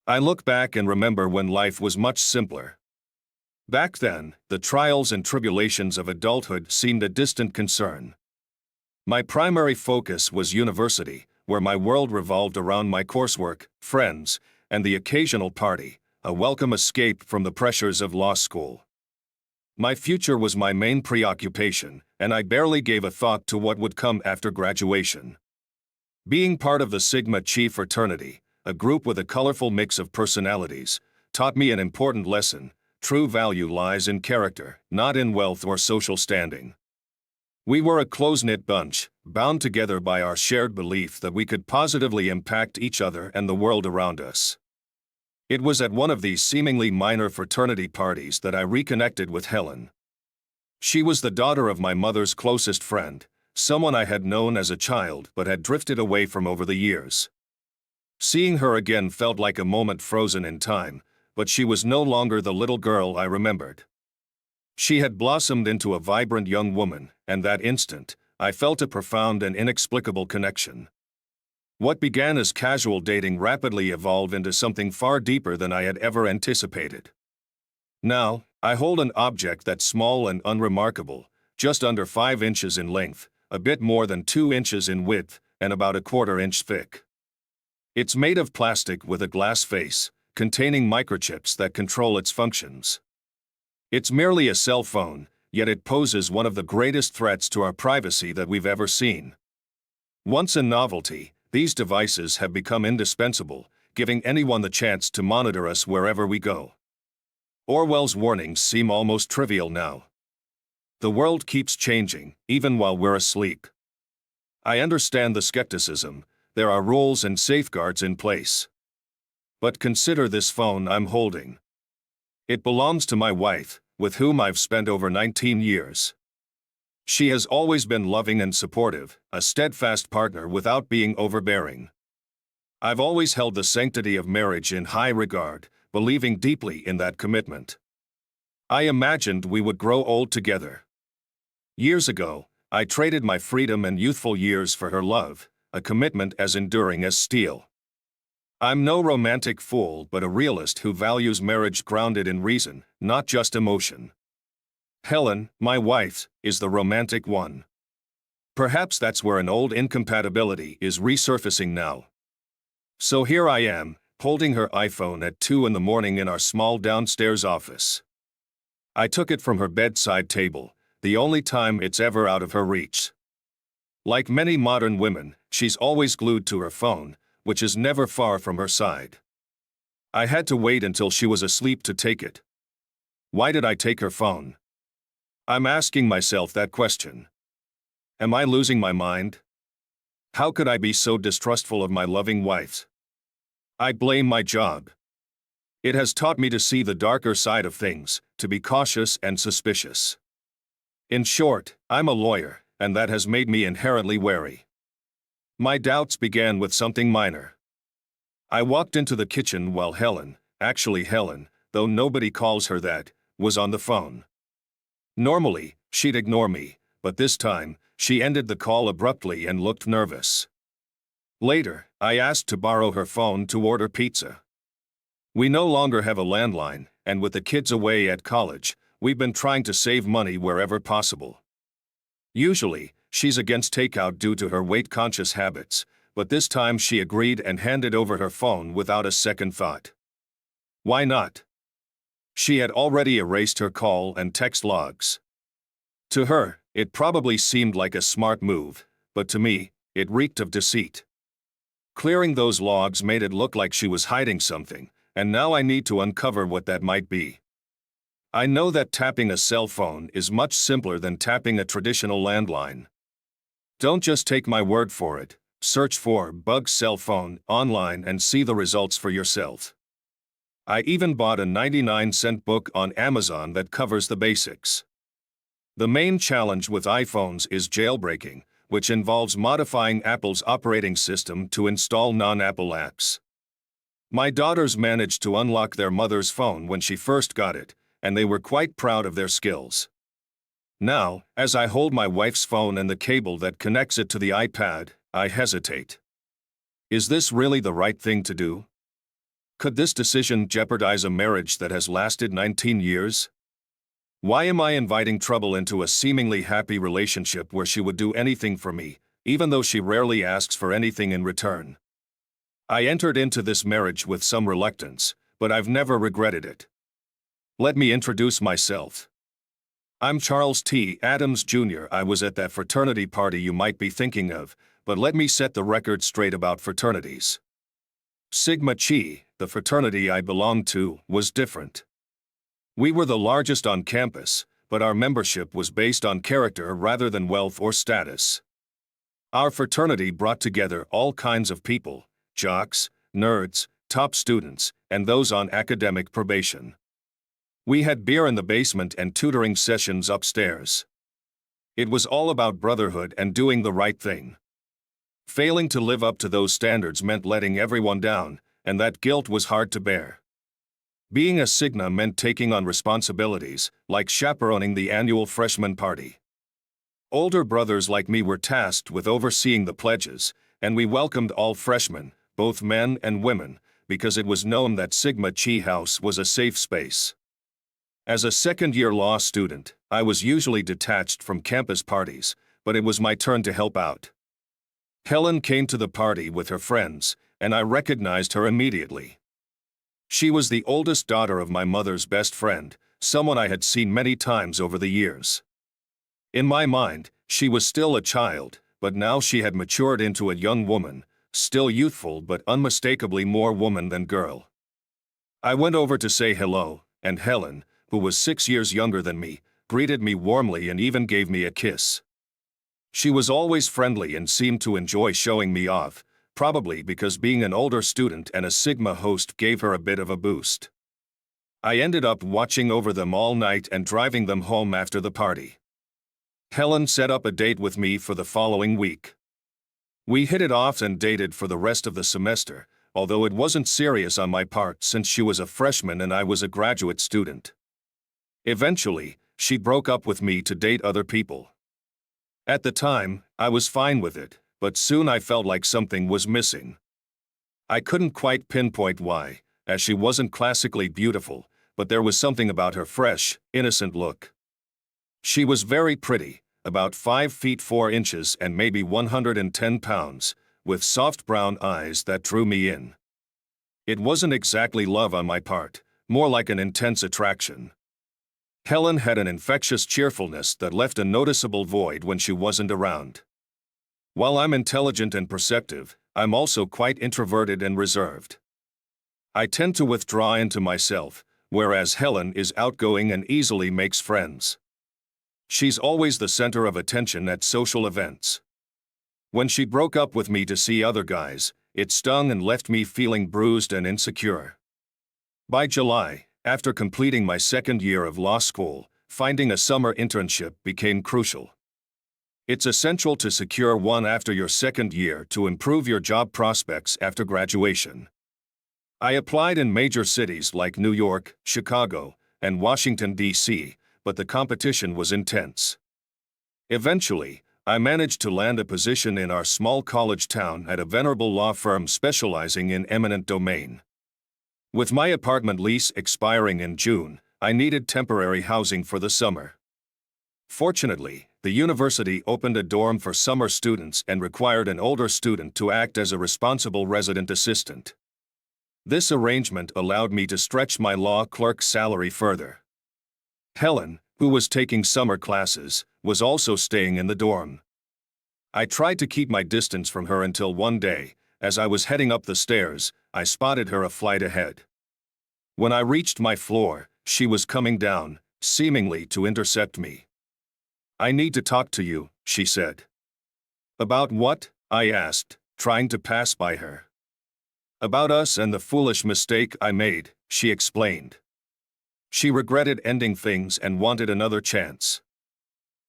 I look back and remember when life was much simpler. Back then, the trials and tribulations of adulthood seemed a distant concern. My primary focus was university, where my world revolved around my coursework, friends, and the occasional party, a welcome escape from the pressures of law school. My future was my main preoccupation, and I barely gave a thought to what would come after graduation. Being part of the Sigma Chi fraternity, a group with a colorful mix of personalities, taught me an important lesson: true value lies in character, not in wealth or social standing. We were a close-knit bunch, bound together by our shared belief that we could positively impact each other and the world around us. It was at one of these seemingly minor fraternity parties that I reconnected with Helen. She was the daughter of my mother's closest friend, someone I had known as a child but had drifted away from over the years. Seeing her again felt like a moment frozen in time, but she was no longer the little girl I remembered. She had blossomed into a vibrant young woman, and that instant, I felt a profound and inexplicable connection. What began as casual dating rapidly evolved into something far deeper than I had ever anticipated. Now, I hold an object that's small and unremarkable, just under 5 inches in length, a bit more than 2 inches in width, and about a 1/4 inch thick. It's made of plastic with a glass face, containing microchips that control its functions. It's merely a cell phone, yet it poses one of the greatest threats to our privacy that we've ever seen. Once a novelty, these devices have become indispensable, giving anyone the chance to monitor us wherever we go. Orwell's warnings seem almost trivial now. The world keeps changing, even while we're asleep. I understand the skepticism. There are rules and safeguards in place. But consider this phone I'm holding. It belongs to my wife, with whom I've spent over 19 years. She has always been loving and supportive, a steadfast partner without being overbearing. I've always held the sanctity of marriage in high regard, believing deeply in that commitment. I imagined we would grow old together. Years ago, I traded my freedom and youthful years for her love, a commitment as enduring as steel. I'm no romantic fool but a realist who values marriage grounded in reason, not just emotion. Helen, my wife, is the romantic one. Perhaps that's where an old incompatibility is resurfacing now. So here I am, holding her iPhone at 2 in the morning in our small downstairs office. I took it from her bedside table, the only time it's ever out of her reach. Like many modern women, she's always glued to her phone, which is never far from her side. I had to wait until she was asleep to take it. Why did I take her phone? I'm asking myself that question. Am I losing my mind? How could I be so distrustful of my loving wife? I blame my job. It has taught me to see the darker side of things, to be cautious and suspicious. In short, I'm a lawyer, and that has made me inherently wary. My doubts began with something minor. I walked into the kitchen while Helen, though nobody calls her that, was on the phone. Normally, she'd ignore me, but this time, she ended the call abruptly and looked nervous. Later, I asked to borrow her phone to order pizza. We no longer have a landline, and with the kids away at college, we've been trying to save money wherever possible. Usually, she's against takeout due to her weight-conscious habits, but this time she agreed and handed over her phone without a second thought. Why not? She had already erased her call and text logs. To her, it probably seemed like a smart move, but to me, it reeked of deceit. Clearing those logs made it look like she was hiding something, and now I need to uncover what that might be. I know that tapping a cell phone is much simpler than tapping a traditional landline. Don't just take my word for it. Search for "bug cell phone" online and see the results for yourself. I even bought a 99-cent book on Amazon that covers the basics. The main challenge with iPhones is jailbreaking, which involves modifying Apple's operating system to install non-Apple apps. My daughters managed to unlock their mother's phone when she first got it, and they were quite proud of their skills. Now, as I hold my wife's phone and the cable that connects it to the iPad, I hesitate. Is this really the right thing to do? Could this decision jeopardize a marriage that has lasted 19 years? Why am I inviting trouble into a seemingly happy relationship where she would do anything for me, even though she rarely asks for anything in return? I entered into this marriage with some reluctance, but I've never regretted it. Let me introduce myself. I'm Charles T. Adams Jr. I was at that fraternity party you might be thinking of, but let me set the record straight about fraternities. Sigma Chi, the fraternity I belonged to, was different. We were the largest on campus, but our membership was based on character rather than wealth or status. Our fraternity brought together all kinds of people: jocks, nerds, top students, and those on academic probation. We had beer in the basement and tutoring sessions upstairs. It was all about brotherhood and doing the right thing. Failing to live up to those standards meant letting everyone down, and that guilt was hard to bear. Being a Sigma meant taking on responsibilities, like chaperoning the annual freshman party. Older brothers like me were tasked with overseeing the pledges, and we welcomed all freshmen, both men and women, because it was known that Sigma Chi House was a safe space. As a second-year law student, I was usually detached from campus parties, but it was my turn to help out. Helen came to the party with her friends, and I recognized her immediately. She was the oldest daughter of my mother's best friend, someone I had seen many times over the years. In my mind, she was still a child, but now she had matured into a young woman, still youthful but unmistakably more woman than girl. I went over to say hello, and Helen, who was 6 years younger than me, greeted me warmly and even gave me a kiss. She was always friendly and seemed to enjoy showing me off, probably because being an older student and a Sigma host gave her a bit of a boost. I ended up watching over them all night and driving them home after the party. Helen set up a date with me for the following week. We hit it off and dated for the rest of the semester, although it wasn't serious on my part since she was a freshman and I was a graduate student. Eventually, she broke up with me to date other people. At the time, I was fine with it, but soon I felt like something was missing. I couldn't quite pinpoint why, as she wasn't classically beautiful, but there was something about her fresh, innocent look. She was very pretty, about 5 feet 4 inches and maybe 110 pounds, with soft brown eyes that drew me in. It wasn't exactly love on my part, more like an intense attraction. Helen had an infectious cheerfulness that left a noticeable void when she wasn't around. While I'm intelligent and perceptive, I'm also quite introverted and reserved. I tend to withdraw into myself, whereas Helen is outgoing and easily makes friends. She's always the center of attention at social events. When she broke up with me to see other guys, it stung and left me feeling bruised and insecure. By July, after completing my second year of law school, finding a summer internship became crucial. It's essential to secure one after your second year to improve your job prospects after graduation. I applied in major cities like New York, Chicago, and Washington, D.C., but the competition was intense. Eventually, I managed to land a position in our small college town at a venerable law firm specializing in eminent domain. With my apartment lease expiring in June, I needed temporary housing for the summer. Fortunately, the university opened a dorm for summer students and required an older student to act as a responsible resident assistant. This arrangement allowed me to stretch my law clerk's salary further. Helen, who was taking summer classes, was also staying in the dorm. I tried to keep my distance from her until one day, as I was heading up the stairs, I spotted her a flight ahead. When I reached my floor, she was coming down, seemingly to intercept me. "I need to talk to you," she said. "About what?" I asked, trying to pass by her. "About us and the foolish mistake I made," she explained. She regretted ending things and wanted another chance.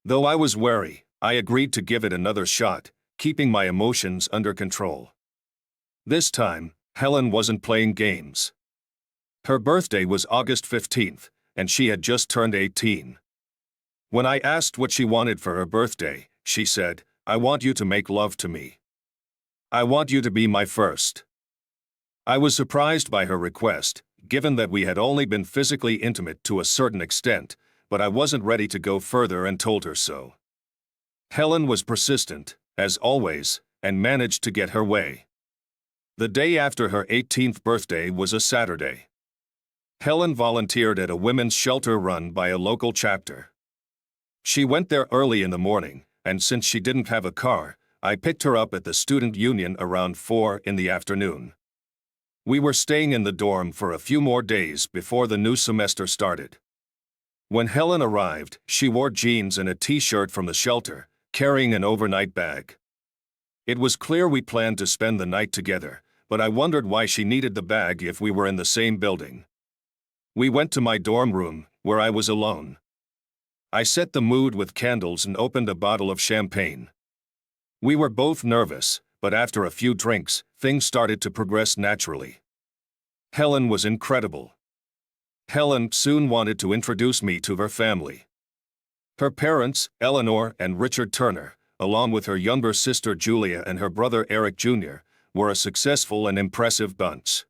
Though I was wary, I agreed to give it another shot, keeping my emotions under control. This time, Helen wasn't playing games. Her birthday was August 15th, and she had just turned 18. When I asked what she wanted for her birthday, she said, "I want you to make love to me. I want you to be my first." I was surprised by her request, given that we had only been physically intimate to a certain extent, but I wasn't ready to go further and told her so. Helen was persistent, as always, and managed to get her way. The day after her 18th birthday was a Saturday. Helen volunteered at a women's shelter run by a local chapter. She went there early in the morning, and since she didn't have a car, I picked her up at the student union around 4 in the afternoon. We were staying in the dorm for a few more days before the new semester started. When Helen arrived, she wore jeans and a t-shirt from the shelter, carrying an overnight bag. It was clear we planned to spend the night together, but I wondered why she needed the bag if we were in the same building. We went to my dorm room, where I was alone. I set the mood with candles and opened a bottle of champagne. We were both nervous, but after a few drinks, things started to progress naturally. Helen was incredible. Helen soon wanted to introduce me to her family. Her parents, Eleanor and Richard Turner, along with her younger sister Julia and her brother Eric Jr., were a successful and impressive bunch.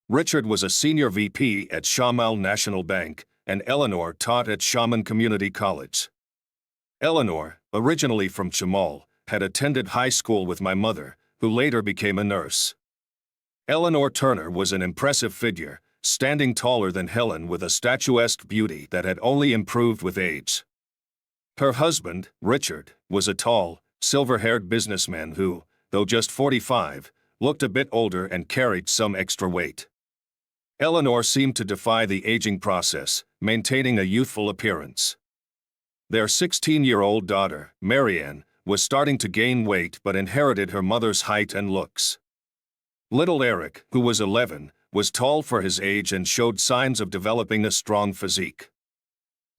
Richard was a senior VP at Shamal National Bank, and Eleanor taught at Shaman Community College. Eleanor, originally from Shamal, had attended high school with my mother, who later became a nurse. Eleanor Turner was an impressive figure, standing taller than Helen with a statuesque beauty that had only improved with age. Her husband, Richard, was a tall, silver-haired businessman who, though just 45, looked a bit older and carried some extra weight. Eleanor seemed to defy the aging process, maintaining a youthful appearance. Their 16-year-old daughter, Marianne, was starting to gain weight but inherited her mother's height and looks. Little Eric, who was 11, was tall for his age and showed signs of developing a strong physique.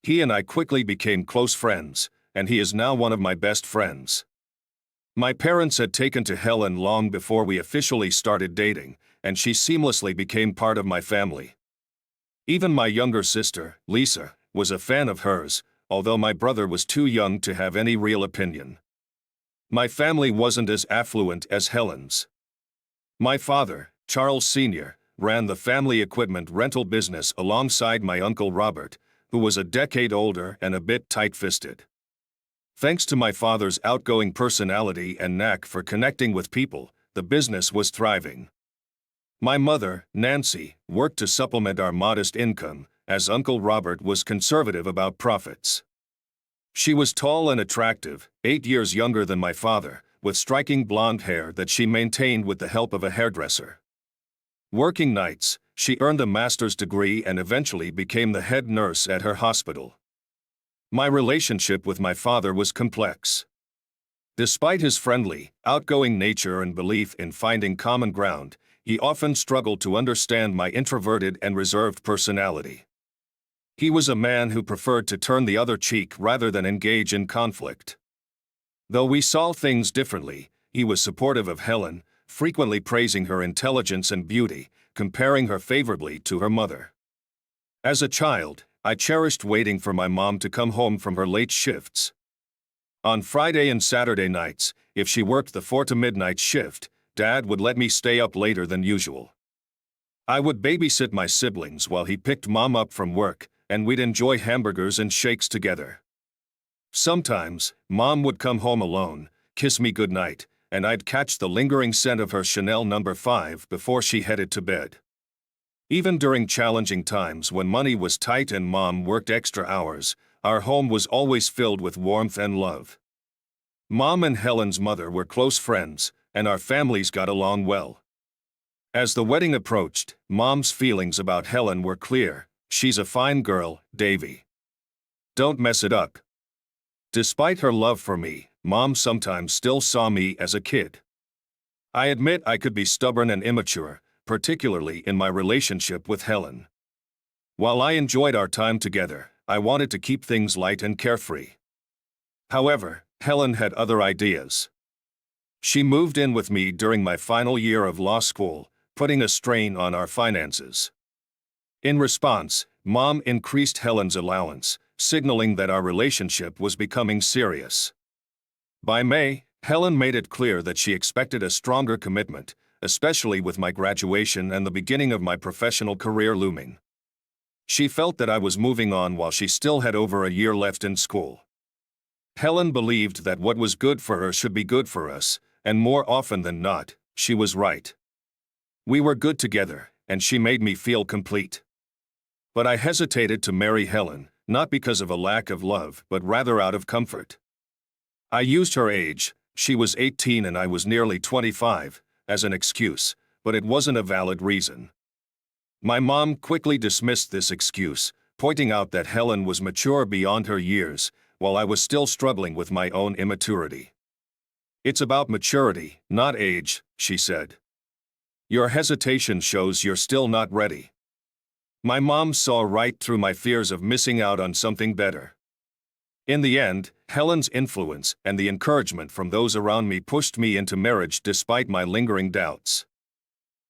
He and I quickly became close friends, and he is now one of my best friends. My parents had taken to Helen long before we officially started dating, and she seamlessly became part of my family. Even my younger sister, Lisa, was a fan of hers, although my brother was too young to have any real opinion. My family wasn't as affluent as Helen's. My father, Charles Sr., ran the family equipment rental business alongside my uncle Robert, who was a decade older and a bit tight-fisted. Thanks to my father's outgoing personality and knack for connecting with people, the business was thriving. My mother, Nancy, worked to supplement our modest income, as Uncle Robert was conservative about profits. She was tall and attractive, 8 years younger than my father, with striking blonde hair that she maintained with the help of a hairdresser. Working nights, she earned a master's degree and eventually became the head nurse at her hospital. My relationship with my father was complex. Despite his friendly, outgoing nature and belief in finding common ground, he often struggled to understand my introverted and reserved personality. He was a man who preferred to turn the other cheek rather than engage in conflict. Though we saw things differently, he was supportive of Helen, frequently praising her intelligence and beauty, comparing her favorably to her mother. As a child, I cherished waiting for my mom to come home from her late shifts. On Friday and Saturday nights, if she worked the 4 to midnight shift, Dad would let me stay up later than usual. I would babysit my siblings while he picked Mom up from work, and we'd enjoy hamburgers and shakes together. Sometimes, Mom would come home alone, kiss me goodnight, and I'd catch the lingering scent of her Chanel No. 5 before she headed to bed. Even during challenging times when money was tight and Mom worked extra hours, our home was always filled with warmth and love. Mom and Helen's mother were close friends, and our families got along well. As the wedding approached, Mom's feelings about Helen were clear. She's a fine girl, Davy. Don't mess it up. Despite her love for me, Mom sometimes still saw me as a kid. I admit I could be stubborn and immature, particularly in my relationship with Helen. While I enjoyed our time together, I wanted to keep things light and carefree. However, Helen had other ideas. She moved in with me during my final year of law school, putting a strain on our finances. In response, Mom increased Helen's allowance, signaling that our relationship was becoming serious. By May, Helen made it clear that she expected a stronger commitment, especially with my graduation and the beginning of my professional career looming. She felt that I was moving on while she still had over a year left in school. Helen believed that what was good for her should be good for us, and more often than not, she was right. We were good together, and she made me feel complete. But I hesitated to marry Helen, not because of a lack of love, but rather out of comfort. I used her age, she was 18 and I was nearly 25, as an excuse, but it wasn't a valid reason. My mom quickly dismissed this excuse, pointing out that Helen was mature beyond her years, while I was still struggling with my own immaturity. "It's about maturity, not age," she said. "Your hesitation shows you're still not ready." My mom saw right through my fears of missing out on something better. In the end, Helen's influence and the encouragement from those around me pushed me into marriage despite my lingering doubts.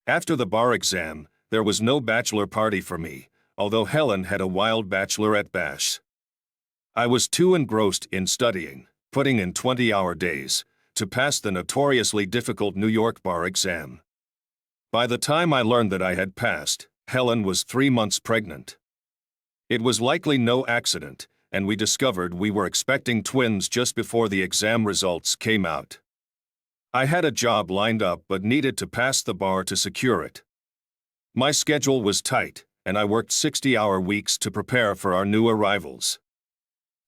After the bar exam, there was no bachelor party for me, although Helen had a wild bachelorette bash. I was too engrossed in studying, putting in 20-hour days, to pass the notoriously difficult New York bar exam. By the time I learned that I had passed, Helen was 3 months pregnant. It was likely no accident, and we discovered we were expecting twins just before the exam results came out. I had a job lined up but needed to pass the bar to secure it. My schedule was tight, and I worked 60-hour weeks to prepare for our new arrivals.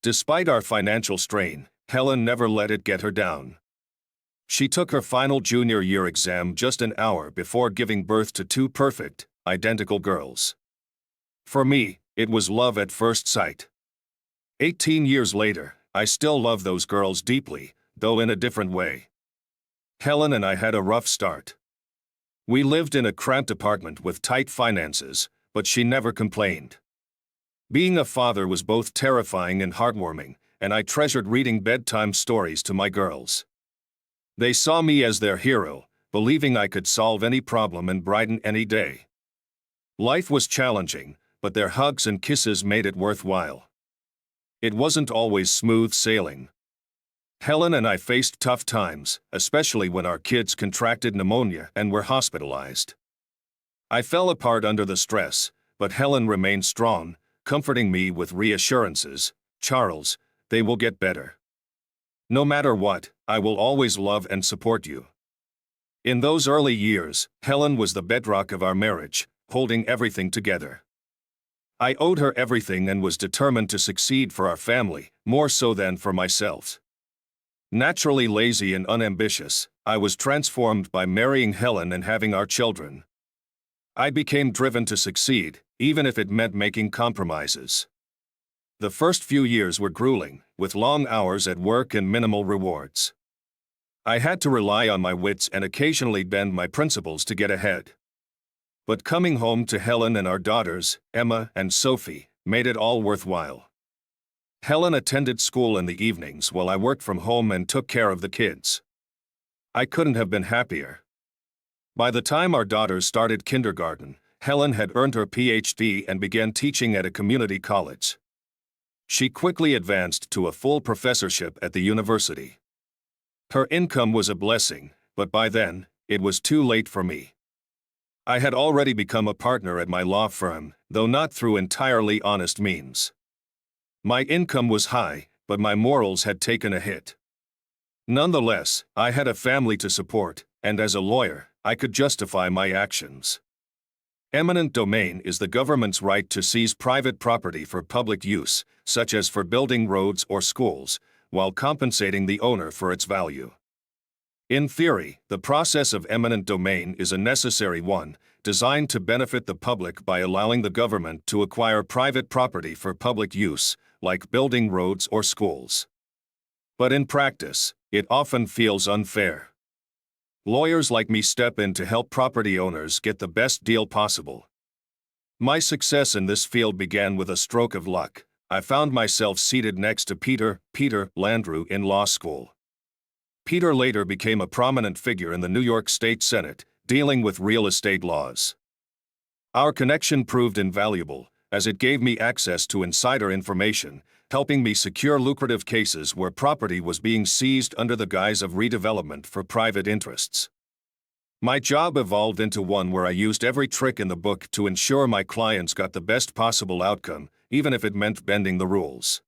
Despite our financial strain, Helen never let it get her down. She took her final junior year exam just an hour before giving birth to 2 perfect, identical girls. For me, it was love at first sight. 18 years later, I still love those girls deeply, though in a different way. Helen and I had a rough start. We lived in a cramped apartment with tight finances, but she never complained. Being a father was both terrifying and heartwarming, and I treasured reading bedtime stories to my girls. They saw me as their hero, believing I could solve any problem and brighten any day. Life was challenging, but their hugs and kisses made it worthwhile. It wasn't always smooth sailing. Helen and I faced tough times, especially when our kids contracted pneumonia and were hospitalized. I fell apart under the stress, but Helen remained strong, comforting me with reassurances. "Charles, they will get better. No matter what, I will always love and support you." In those early years, Helen was the bedrock of our marriage, holding everything together. I owed her everything and was determined to succeed for our family, more so than for myself. Naturally lazy and unambitious, I was transformed by marrying Helen and having our children. I became driven to succeed, even if it meant making compromises. The first few years were grueling, with long hours at work and minimal rewards. I had to rely on my wits and occasionally bend my principles to get ahead. But coming home to Helen and our daughters, Emma and Sophie, made it all worthwhile. Helen attended school in the evenings while I worked from home and took care of the kids. I couldn't have been happier. By the time our daughters started kindergarten, Helen had earned her PhD and began teaching at a community college. She quickly advanced to a full professorship at the university. Her income was a blessing, but by then, it was too late for me. I had already become a partner at my law firm, though not through entirely honest means. My income was high, but my morals had taken a hit. Nonetheless, I had a family to support, and as a lawyer, I could justify my actions. Eminent domain is the government's right to seize private property for public use, such as for building roads or schools, while compensating the owner for its value. In theory, the process of eminent domain is a necessary one, designed to benefit the public by allowing the government to acquire private property for public use, like building roads or schools. But in practice, it often feels unfair. Lawyers like me step in to help property owners get the best deal possible. My success in this field began with a stroke of luck. I found myself seated next to Peter Landrieu in law school. Peter later became a prominent figure in the New York State Senate, dealing with real estate laws. Our connection proved invaluable, as it gave me access to insider information, helping me secure lucrative cases where property was being seized under the guise of redevelopment for private interests. My job evolved into one where I used every trick in the book to ensure my clients got the best possible outcome, even if it meant bending the rules.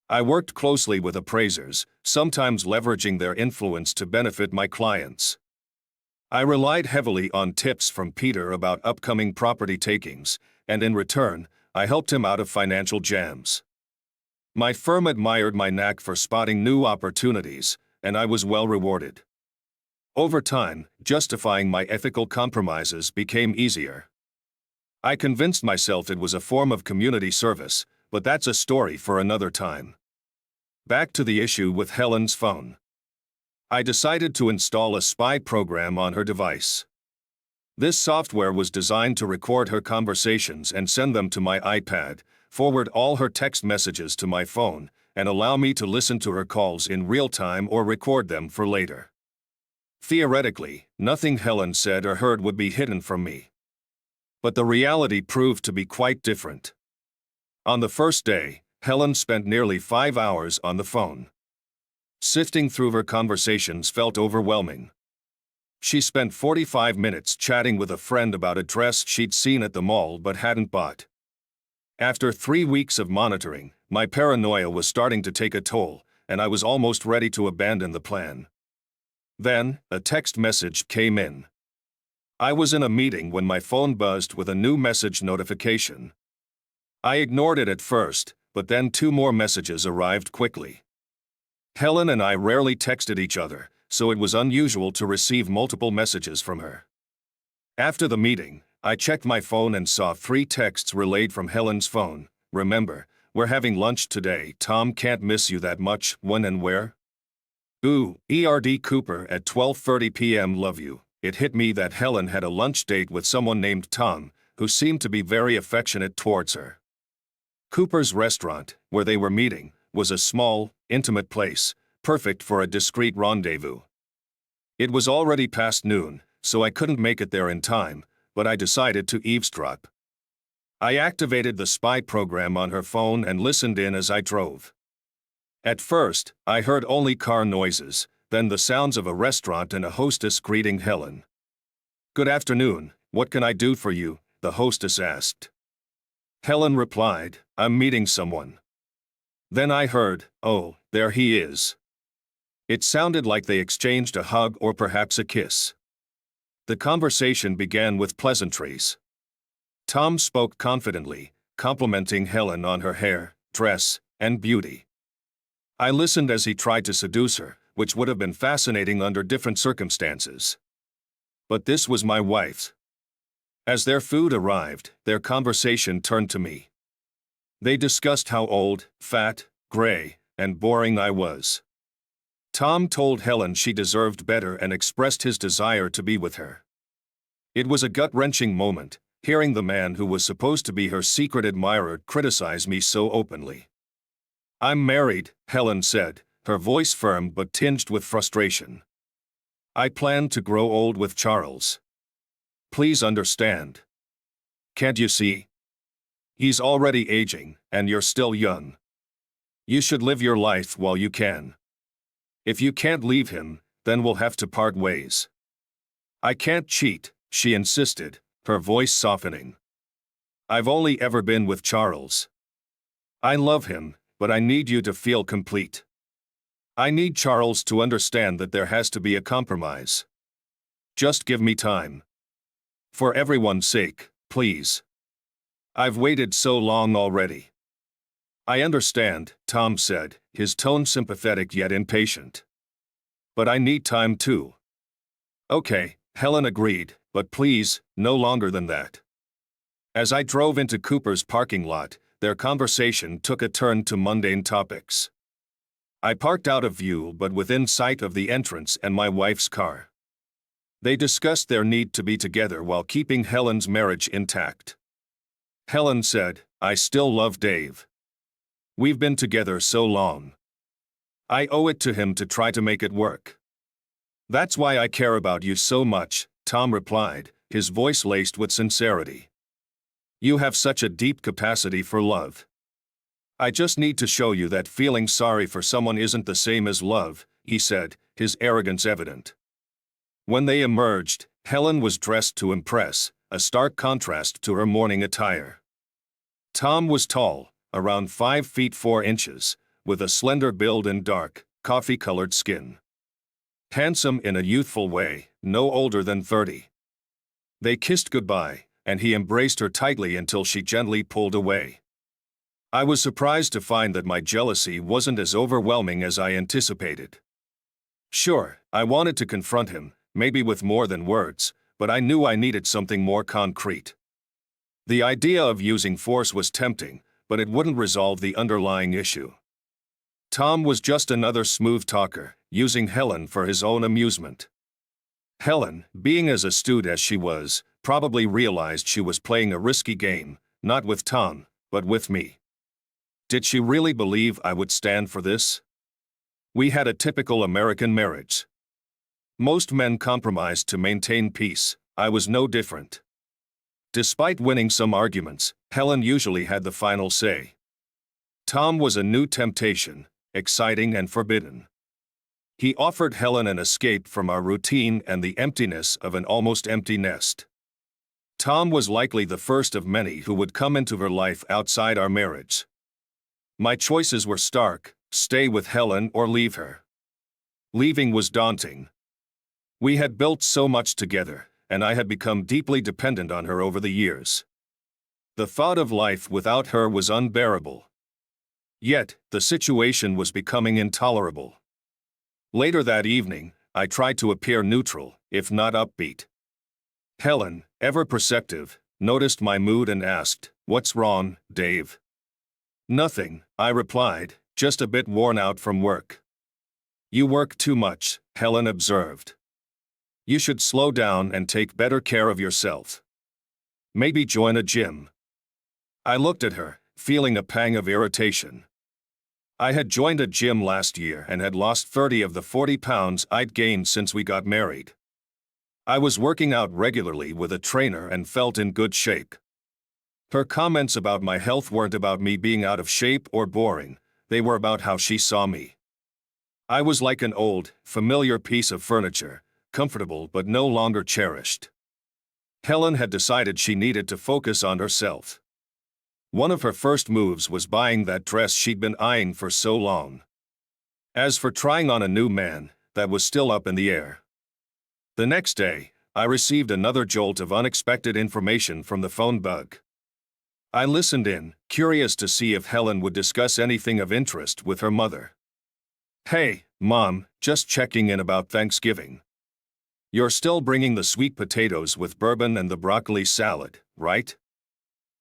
I worked closely with appraisers, sometimes leveraging their influence to benefit my clients. I relied heavily on tips from Peter about upcoming property takings, and in return, I helped him out of financial jams. My firm admired my knack for spotting new opportunities, and I was well rewarded. Over time, justifying my ethical compromises became easier. I convinced myself it was a form of community service, but that's a story for another time. Back to the issue with Helen's phone. I decided to install a spy program on her device. This software was designed to record her conversations and send them to my iPad, forward all her text messages to my phone, and allow me to listen to her calls in real time or record them for later. Theoretically, nothing Helen said or heard would be hidden from me. But the reality proved to be quite different. On the first day, Helen spent nearly 5 hours on the phone. Sifting through her conversations felt overwhelming. She spent 45 minutes chatting with a friend about a dress she'd seen at the mall but hadn't bought. After 3 weeks of monitoring, my paranoia was starting to take a toll, and I was almost ready to abandon the plan. Then, a text message came in. I was in a meeting when my phone buzzed with a new message notification. I ignored it at first, but then 2 more messages arrived quickly. Helen and I rarely texted each other, so it was unusual to receive multiple messages from her. After the meeting, I checked my phone and saw 3 texts relayed from Helen's phone. Remember, we're having lunch today. Tom can't miss you that much. When and where? Ooh, ERD Cooper at 12:30 p.m. Love you. It hit me that Helen had a lunch date with someone named Tom, who seemed to be very affectionate towards her. Cooper's restaurant, where they were meeting, was a small, intimate place, perfect for a discreet rendezvous. It was already past noon, so I couldn't make it there in time, but I decided to eavesdrop. I activated the spy program on her phone and listened in as I drove. At first, I heard only car noises, then the sounds of a restaurant and a hostess greeting Helen. "Good afternoon, what can I do for you?" the hostess asked. Helen replied, "I'm meeting someone." Then I heard, "Oh, there he is." It sounded like they exchanged a hug or perhaps a kiss. The conversation began with pleasantries. Tom spoke confidently, complimenting Helen on her hair, dress, and beauty. I listened as he tried to seduce her, which would have been fascinating under different circumstances. But this was my wife. As their food arrived, their conversation turned to me. They discussed how old, fat, gray, and boring I was. Tom told Helen she deserved better and expressed his desire to be with her. It was a gut-wrenching moment, hearing the man who was supposed to be her secret admirer criticize me so openly. "I'm married," Helen said, her voice firm but tinged with frustration. "I plan to grow old with Charles. Please understand. Can't you see? He's already aging, and you're still young. You should live your life while you can. If you can't leave him, then we'll have to part ways." "I can't cheat," she insisted, her voice softening. "I've only ever been with Charles. I love him, but I need you to feel complete. I need Charles to understand that there has to be a compromise. Just give me time. For everyone's sake, please. I've waited so long already." "I understand," Tom said, his tone sympathetic yet impatient. "But I need time too." "Okay," Helen agreed, "but please, no longer than that." As I drove into Cooper's parking lot, their conversation took a turn to mundane topics. I parked out of view but within sight of the entrance and my wife's car. They discussed their need to be together while keeping Helen's marriage intact. Helen said, "I still love Dave. We've been together so long. I owe it to him to try to make it work." "That's why I care about you so much," Tom replied, his voice laced with sincerity. "You have such a deep capacity for love. I just need to show you that feeling sorry for someone isn't the same as love," he said, his arrogance evident. When they emerged, Helen was dressed to impress, a stark contrast to her morning attire. Tom was tall, around 5 feet 4 inches, with a slender build and dark, coffee-colored skin. Handsome in a youthful way, no older than 30. They kissed goodbye, and he embraced her tightly until she gently pulled away. I was surprised to find that my jealousy wasn't as overwhelming as I anticipated. Sure, I wanted to confront him, maybe with more than words, but I knew I needed something more concrete. The idea of using force was tempting, but it wouldn't resolve the underlying issue. Tom was just another smooth talker, using Helen for his own amusement. Helen, being as astute as she was, probably realized she was playing a risky game, not with Tom, but with me. Did she really believe I would stand for this? We had a typical American marriage. Most men compromised to maintain peace. I was no different. Despite winning some arguments, Helen usually had the final say. Tom was a new temptation, exciting and forbidden. He offered Helen an escape from our routine and the emptiness of an almost empty nest. Tom was likely the first of many who would come into her life outside our marriage. My choices were stark: stay with Helen or leave her. Leaving was daunting. We had built so much together, and I had become deeply dependent on her over the years. The thought of life without her was unbearable. Yet, the situation was becoming intolerable. Later that evening, I tried to appear neutral, if not upbeat. Helen, ever perceptive, noticed my mood and asked, "What's wrong, Dave?" "Nothing," I replied, "just a bit worn out from work." "You work too much," Helen observed. "You should slow down and take better care of yourself. Maybe join a gym." I looked at her, feeling a pang of irritation. I had joined a gym last year and had lost 30 of the 40 pounds I'd gained since we got married. I was working out regularly with a trainer and felt in good shape. Her comments about my health weren't about me being out of shape or boring, they were about how she saw me. I was like an old, familiar piece of furniture, comfortable but no longer cherished. Helen had decided she needed to focus on herself. One of her first moves was buying that dress she'd been eyeing for so long. As for trying on a new man, that was still up in the air. The next day, I received another jolt of unexpected information from the phone bug. I listened in, curious to see if Helen would discuss anything of interest with her mother. "Hey, Mom, just checking in about Thanksgiving. You're still bringing the sweet potatoes with bourbon and the broccoli salad, right?"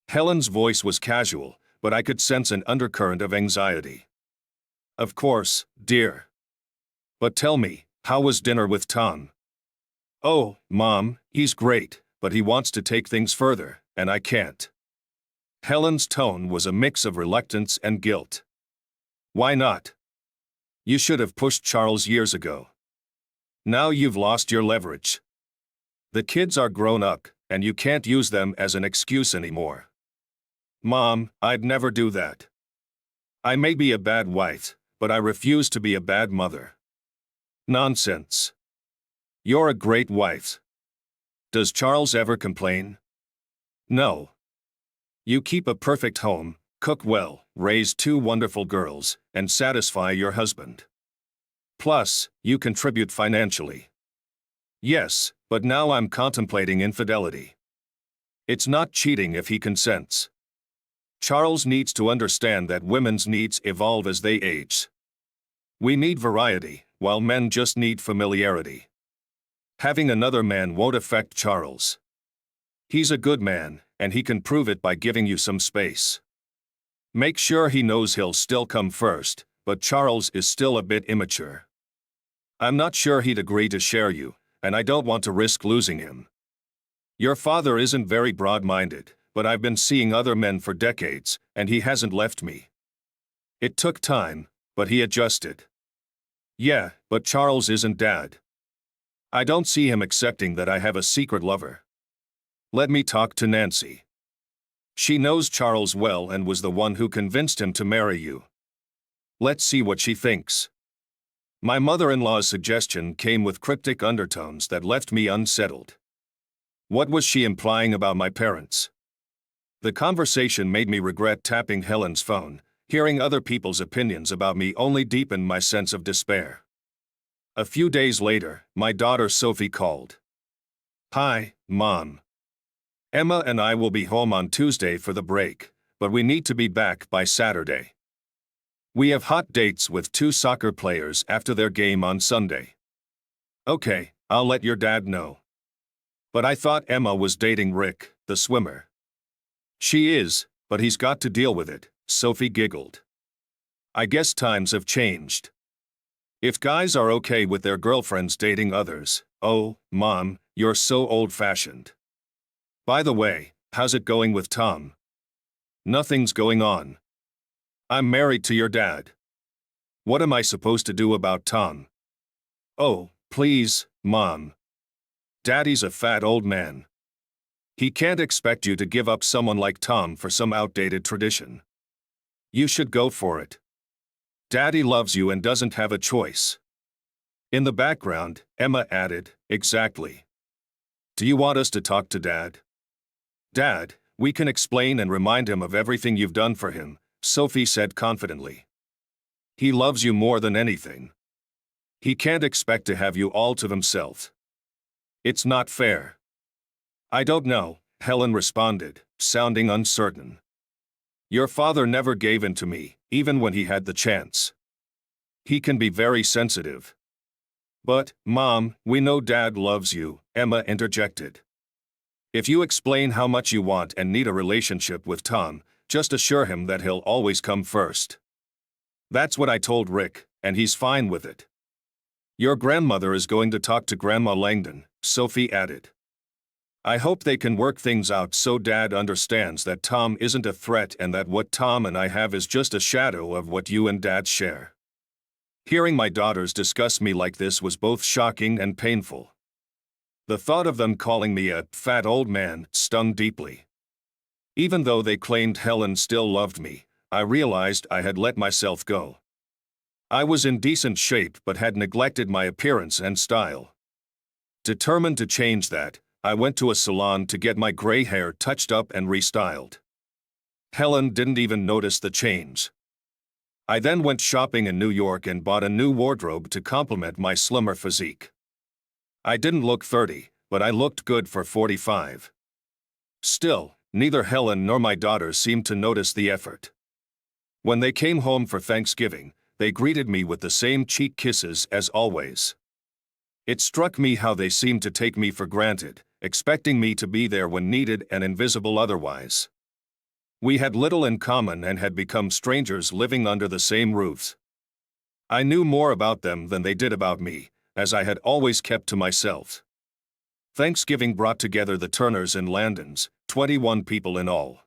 Helen's voice was casual, but I could sense an undercurrent of anxiety. "Of course, dear. But tell me, how was dinner with Tom?" "Oh, Mom, he's great, but he wants to take things further, and I can't." Helen's tone was a mix of reluctance and guilt. "Why not? You should have pushed Charles years ago. Now you've lost your leverage. The kids are grown up, and you can't use them as an excuse anymore." "Mom, I'd never do that. I may be a bad wife, but I refuse to be a bad mother." "Nonsense. You're a great wife. Does Charles ever complain?" "No. You keep a perfect home, cook well, raise 2 wonderful girls, and satisfy your husband. Plus, you contribute financially." "Yes, but now I'm contemplating infidelity. It's not cheating if he consents. Charles needs to understand that women's needs evolve as they age. We need variety, while men just need familiarity. Having another man won't affect Charles. He's a good man, and he can prove it by giving you some space. Make sure he knows he'll still come first, but Charles is still a bit immature. I'm not sure he'd agree to share you, and I don't want to risk losing him. Your father isn't very broad-minded, but I've been seeing other men for decades, and he hasn't left me. It took time, but he adjusted." "Yeah, but Charles isn't Dad. I don't see him accepting that I have a secret lover. Let me talk to Nancy. She knows Charles well and was the one who convinced him to marry you. Let's see what she thinks." My mother-in-law's suggestion came with cryptic undertones that left me unsettled. What was she implying about my parents? The conversation made me regret tapping Helen's phone. Hearing other people's opinions about me only deepened my sense of despair. A few days later, my daughter Sophie called. "Hi, Mom. Emma and I will be home on Tuesday for the break, but we need to be back by Saturday. We have hot dates with 2 soccer players after their game on Sunday." "Okay, I'll let your dad know." "But I thought Emma was dating Rick, the swimmer." "She is, but he's got to deal with it," Sophie giggled. "I guess times have changed. If guys are okay with their girlfriends dating others, oh, Mom, you're so old-fashioned. By the way, how's it going with Tom?" "Nothing's going on. I'm married to your dad." "What am I supposed to do about Tom?" "Oh, please, Mom. Daddy's a fat old man. He can't expect you to give up someone like Tom for some outdated tradition. You should go for it. Daddy loves you and doesn't have a choice." In the background, Emma added, "Exactly. Do you want us to talk to Dad?" "Dad, we can explain and remind him of everything you've done for him," Sophie said confidently. "He loves you more than anything. He can't expect to have you all to himself. It's not fair." "I don't know," Helen responded, sounding uncertain. "Your father never gave in to me, even when he had the chance. He can be very sensitive." "But, Mom, we know Dad loves you," Emma interjected. "If you explain how much you want and need a relationship with Tom, just assure him that he'll always come first." "That's what I told Rick, and he's fine with it." "Your grandmother is going to talk to Grandma Langdon," Sophie added. "I hope they can work things out so Dad understands that Tom isn't a threat and that what Tom and I have is just a shadow of what you and Dad share." Hearing my daughters discuss me like this was both shocking and painful. The thought of them calling me a fat old man stung deeply. Even though they claimed Helen still loved me, I realized I had let myself go. I was in decent shape but had neglected my appearance and style. Determined to change that, I went to a salon to get my gray hair touched up and restyled. Helen didn't even notice the change. I then went shopping in New York and bought a new wardrobe to complement my slimmer physique. I didn't look 30, but I looked good for 45. Still, neither Helen nor my daughters seemed to notice the effort. When they came home for Thanksgiving, they greeted me with the same cheek kisses as always. It struck me how they seemed to take me for granted, expecting me to be there when needed and invisible otherwise. We had little in common and had become strangers living under the same roofs. I knew more about them than they did about me, as I had always kept to myself. Thanksgiving brought together the Turners and Landons, 21 people in all.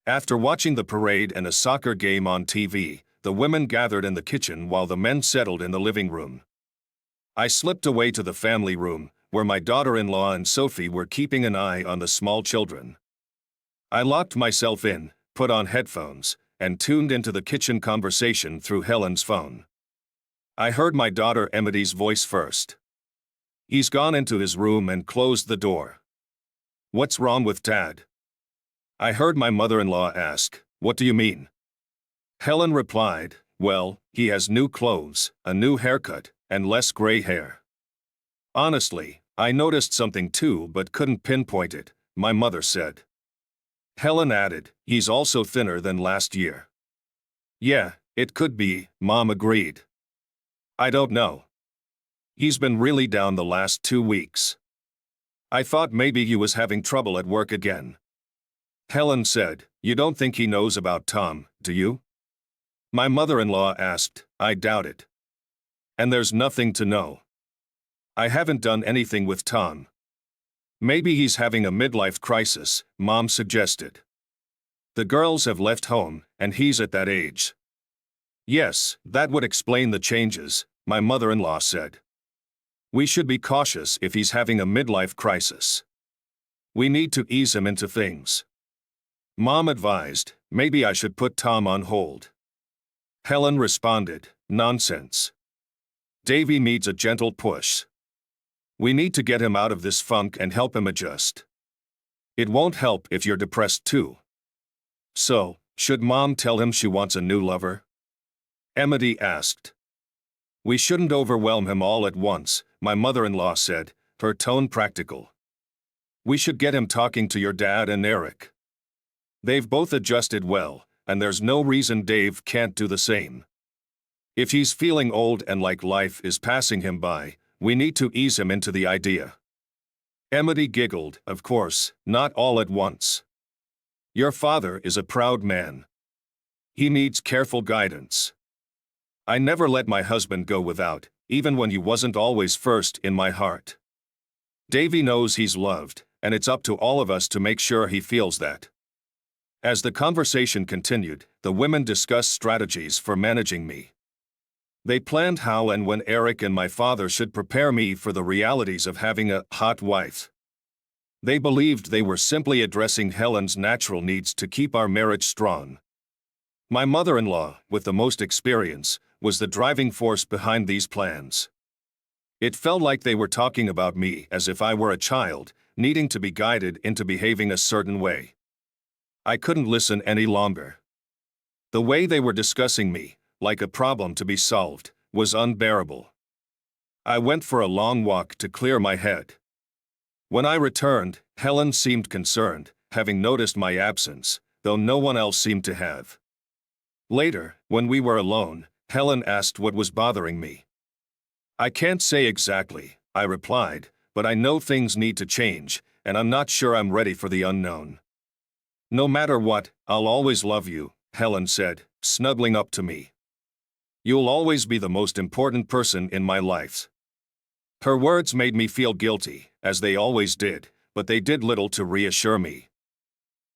After watching the parade and a soccer game on TV, the women gathered in the kitchen while the men settled in the living room. I slipped away to the family room, where my daughter-in-law and Sophie were keeping an eye on the small children. I locked myself in, put on headphones, and tuned into the kitchen conversation through Helen's phone. I heard my daughter Emily's voice first. "He's gone into his room and closed the door." "What's wrong with Dad?" I heard my mother-in-law ask, "What do you mean?" Helen replied, "Well, he has new clothes, a new haircut, and less gray hair." "Honestly, I noticed something too but couldn't pinpoint it," my mother said. Helen added, "He's also thinner than last year." "Yeah, it could be," Mom agreed. "I don't know. He's been really down the last 2 weeks. I thought maybe he was having trouble at work again." Helen said, "You don't think he knows about Tom, do you?" My mother-in-law asked. "I doubt it. And there's nothing to know. I haven't done anything with Tom." "Maybe he's having a midlife crisis," Mom suggested. "The girls have left home, and he's at that age." "Yes, that would explain the changes," my mother-in-law said. "We should be cautious if he's having a midlife crisis. We need to ease him into things." Mom advised, "Maybe I should put Tom on hold." Helen responded, "Nonsense. Davy needs a gentle push. We need to get him out of this funk and help him adjust. It won't help if you're depressed too. So, should Mom tell him she wants a new lover? Amity asked. We shouldn't overwhelm him all at once, my mother-in-law said, her tone practical. We should get him talking to your dad and Eric. They've both adjusted well, and there's no reason Dave can't do the same. If he's feeling old and like life is passing him by, we need to ease him into the idea. Amity giggled, of course, not all at once. Your father is a proud man. He needs careful guidance. I never let my husband go without, even when he wasn't always first in my heart. Davy knows he's loved, and it's up to all of us to make sure he feels that. As the conversation continued, the women discussed strategies for managing me. They planned how and when Eric and my father should prepare me for the realities of having a hot wife. They believed they were simply addressing Helen's natural needs to keep our marriage strong. My mother-in-law, with the most experience, was the driving force behind these plans. It felt like they were talking about me as if I were a child, needing to be guided into behaving a certain way. I couldn't listen any longer. The way they were discussing me, like a problem to be solved, was unbearable. I went for a long walk to clear my head. When I returned, Helen seemed concerned, having noticed my absence, though no one else seemed to have. Later, when we were alone, Helen asked what was bothering me. I can't say exactly, I replied, but I know things need to change, and I'm not sure I'm ready for the unknown. No matter what, I'll always love you, Helen said, snuggling up to me. You'll always be the most important person in my life. Her words made me feel guilty, as they always did, but they did little to reassure me.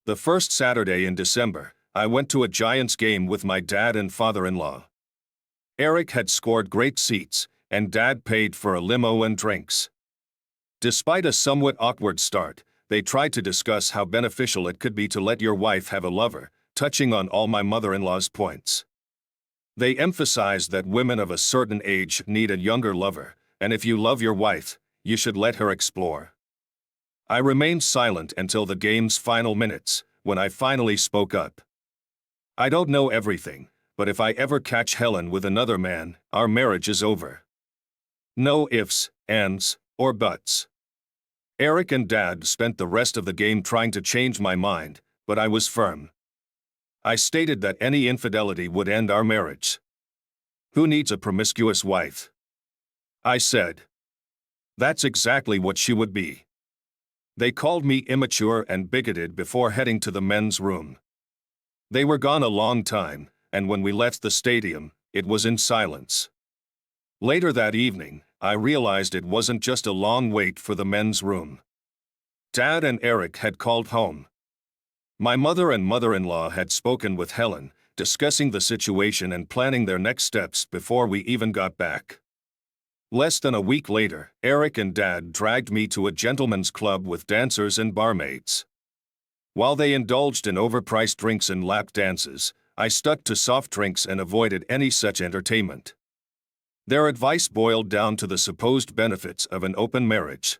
The first Saturday in December, I went to a Giants game with my dad and father-in-law. Eric had scored great seats, and Dad paid for a limo and drinks. Despite a somewhat awkward start, they tried to discuss how beneficial it could be to let your wife have a lover, touching on all my mother-in-law's points. They emphasized that women of a certain age need a younger lover, and if you love your wife, you should let her explore. I remained silent until the game's final minutes, when I finally spoke up. I don't know everything, but if I ever catch Helen with another man, our marriage is over. No ifs, ands, or buts. Eric and Dad spent the rest of the game trying to change my mind, but I was firm. I stated that any infidelity would end our marriage. Who needs a promiscuous wife? I said. That's exactly what she would be. They called me immature and bigoted before heading to the men's room. They were gone a long time, and when we left the stadium, it was in silence. Later that evening, I realized it wasn't just a long wait for the men's room. Dad and Eric had called home. My mother and mother-in-law had spoken with Helen, discussing the situation and planning their next steps before we even got back. Less than a week later, Eric and Dad dragged me to a gentleman's club with dancers and barmaids. While they indulged in overpriced drinks and lap dances, I stuck to soft drinks and avoided any such entertainment. Their advice boiled down to the supposed benefits of an open marriage.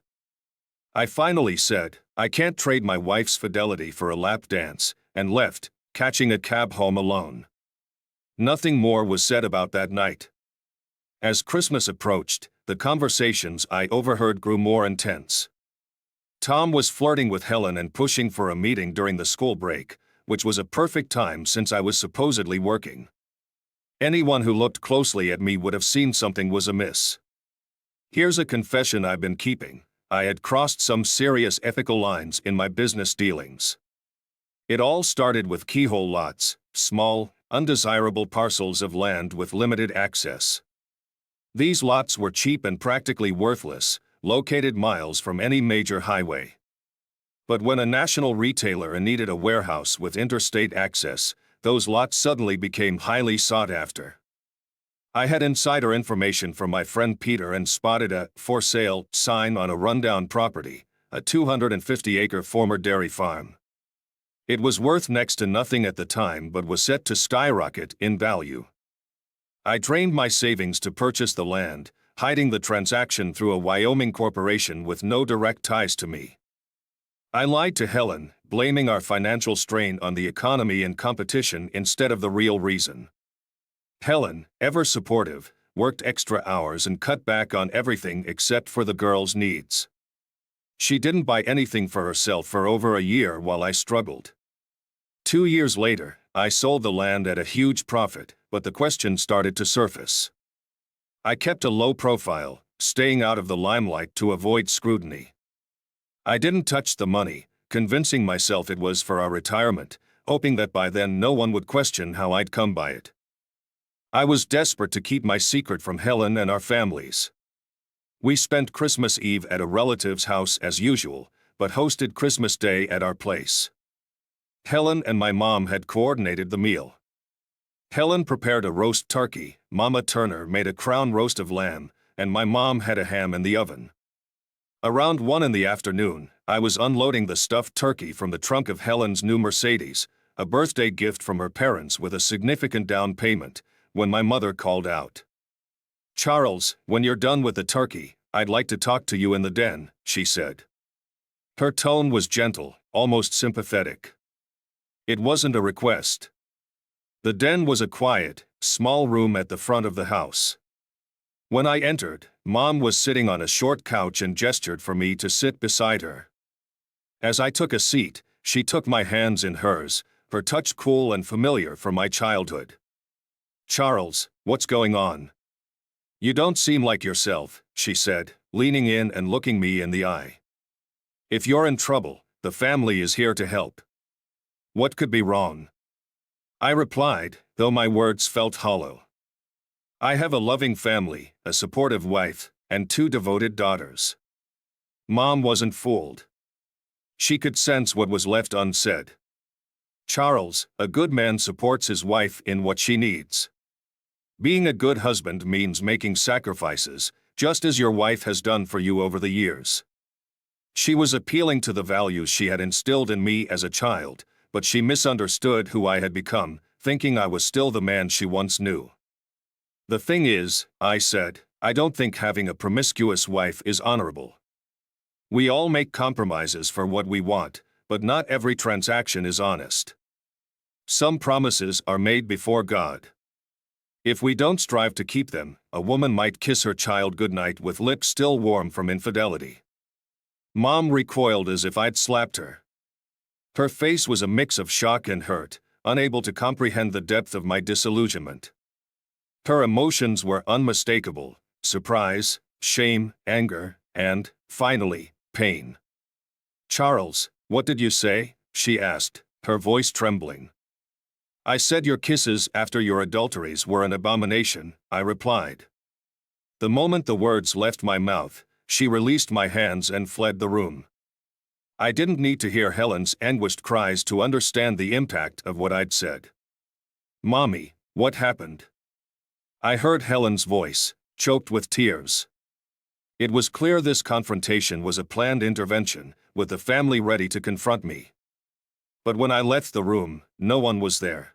I finally said, I can't trade my wife's fidelity for a lap dance, and left, catching a cab home alone. Nothing more was said about that night. As Christmas approached, the conversations I overheard grew more intense. Tom was flirting with Helen and pushing for a meeting during the school break, which was a perfect time since I was supposedly working. Anyone who looked closely at me would have seen something was amiss. Here's a confession I've been keeping. I had crossed some serious ethical lines in my business dealings. It all started with keyhole lots, small, undesirable parcels of land with limited access. These lots were cheap and practically worthless, located miles from any major highway. But when a national retailer needed a warehouse with interstate access, those lots suddenly became highly sought after. I had insider information from my friend Peter and spotted a "for sale" sign on a rundown property, a 250-acre former dairy farm. It was worth next to nothing at the time but was set to skyrocket in value. I drained my savings to purchase the land, hiding the transaction through a Wyoming corporation with no direct ties to me. I lied to Helen, blaming our financial strain on the economy and competition instead of the real reason. Helen, ever supportive, worked extra hours and cut back on everything except for the girls' needs. She didn't buy anything for herself for over a year while I struggled. 2 years later, I sold the land at a huge profit, but the question started to surface. I kept a low profile, staying out of the limelight to avoid scrutiny. I didn't touch the money, convincing myself it was for our retirement, hoping that by then no one would question how I'd come by it. I was desperate to keep my secret from Helen and our families. We spent Christmas Eve at a relative's house as usual, but hosted Christmas Day at our place. Helen and my mom had coordinated the meal. Helen prepared a roast turkey, Mama Turner made a crown roast of lamb, and my mom had a ham in the oven. Around 1 in the afternoon, I was unloading the stuffed turkey from the trunk of Helen's new Mercedes, a birthday gift from her parents with a significant down payment, when my mother called out. "Charles, when you're done with the turkey, I'd like to talk to you in the den," she said. Her tone was gentle, almost sympathetic. It wasn't a request. The den was a quiet, small room at the front of the house. When I entered, Mom was sitting on a short couch and gestured for me to sit beside her. As I took a seat, she took my hands in hers, her touch cool and familiar from my childhood. "Charles, what's going on? You don't seem like yourself," she said, leaning in and looking me in the eye. "If you're in trouble, the family is here to help." What could be wrong? I replied, though my words felt hollow. "I have a loving family, a supportive wife, and 2 devoted daughters." Mom wasn't fooled. She could sense what was left unsaid. "Charles, a good man supports his wife in what she needs. Being a good husband means making sacrifices, just as your wife has done for you over the years." She was appealing to the values she had instilled in me as a child, but she misunderstood who I had become, thinking I was still the man she once knew. "The thing is," I said, "I don't think having a promiscuous wife is honorable. We all make compromises for what we want, but not every transaction is honest. Some promises are made before God. If we don't strive to keep them, a woman might kiss her child goodnight with lips still warm from infidelity." Mom recoiled as if I'd slapped her. Her face was a mix of shock and hurt, unable to comprehend the depth of my disillusionment. Her emotions were unmistakable: surprise, shame, anger, and, finally, pain. "Charles, what did you say?" she asked, her voice trembling. "I said your kisses after your adulteries were an abomination," I replied. The moment the words left my mouth, she released my hands and fled the room. I didn't need to hear Helen's anguished cries to understand the impact of what I'd said. "Mommy, what happened?" I heard Helen's voice, choked with tears. It was clear this confrontation was a planned intervention, with the family ready to confront me. But when I left the room, no one was there.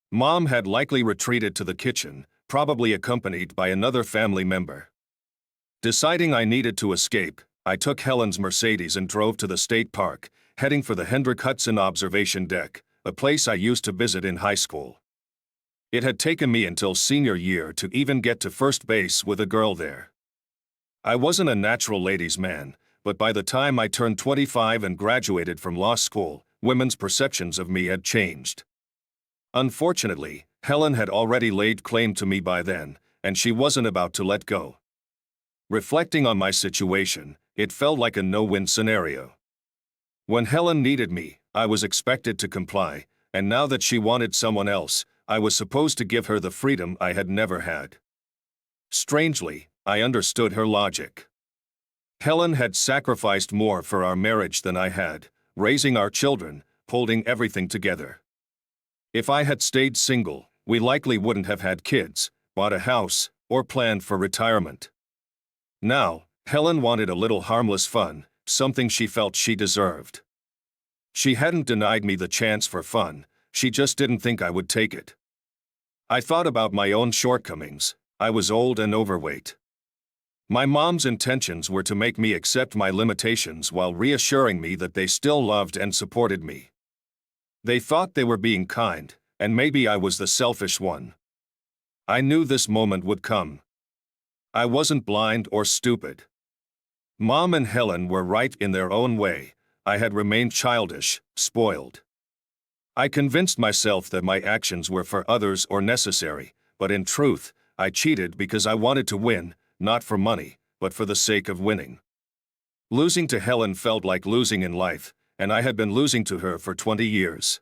Mom had likely retreated to the kitchen, probably accompanied by another family member. Deciding I needed to escape, I took Helen's Mercedes and drove to the state park, heading for the Hendrick Hudson observation deck, a place I used to visit in high school. It had taken me until senior year to even get to first base with a girl there. I wasn't a natural ladies' man, but by the time I turned 25 and graduated from law school, women's perceptions of me had changed. Unfortunately, Helen had already laid claim to me by then, and she wasn't about to let go. Reflecting on my situation, it felt like a no-win scenario. When Helen needed me, I was expected to comply, and now that she wanted someone else, I was supposed to give her the freedom I had never had. Strangely, I understood her logic. Helen had sacrificed more for our marriage than I had, raising our children, holding everything together. If I had stayed single, we likely wouldn't have had kids, bought a house, or planned for retirement. Now, Helen wanted a little harmless fun, something she felt she deserved. She hadn't denied me the chance for fun, she just didn't think I would take it. I thought about my own shortcomings. I was old and overweight. My mom's intentions were to make me accept my limitations while reassuring me that they still loved and supported me. They thought they were being kind, and maybe I was the selfish one. I knew this moment would come. I wasn't blind or stupid. Mom and Helen were right in their own way. I had remained childish, spoiled. I convinced myself that my actions were for others or necessary, but in truth, I cheated because I wanted to win, not for money, but for the sake of winning. Losing to Helen felt like losing in life, and I had been losing to her for 20 years.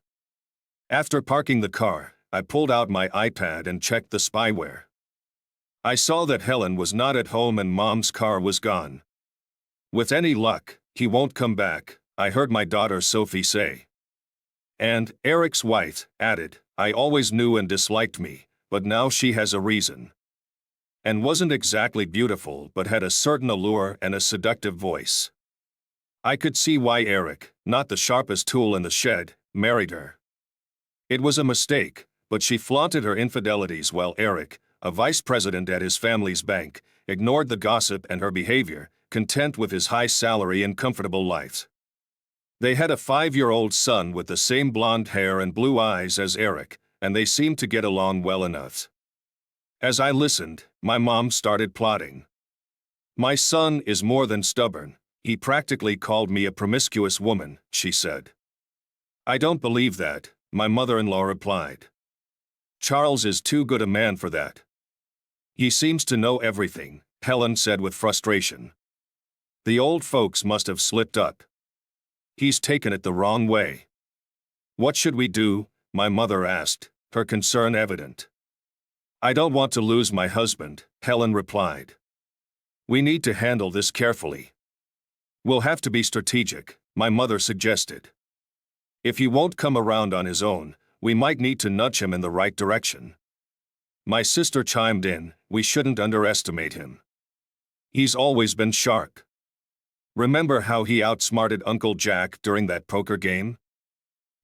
After parking the car, I pulled out my iPad and checked the spyware. I saw that Helen was not at home and Mom's car was gone. With any luck, he won't come back, I heard my daughter Sophie say. And Eric's wife added, I always knew and disliked me, but now she has a reason. And wasn't exactly beautiful but had a certain allure and a seductive voice. I could see why Eric, not the sharpest tool in the shed, married her. It was a mistake, but she flaunted her infidelities while Eric, a vice president at his family's bank, ignored the gossip and her behavior, content with his high salary and comfortable life. They had a 5-year-old son with the same blonde hair and blue eyes as Eric, and they seemed to get along well enough. As I listened, my mom started plotting. My son is more than stubborn. He practically called me a promiscuous woman, she said. I don't believe that, my mother-in-law replied. Charles is too good a man for that. He seems to know everything, Helen said with frustration. The old folks must have slipped up. He's taken it the wrong way. What should we do? My mother asked, her concern evident. I don't want to lose my husband, Helen replied. We need to handle this carefully. We'll have to be strategic, my mother suggested. If he won't come around on his own, we might need to nudge him in the right direction. My sister chimed in, we shouldn't underestimate him. He's always been sharp. Remember how he outsmarted Uncle Jack during that poker game?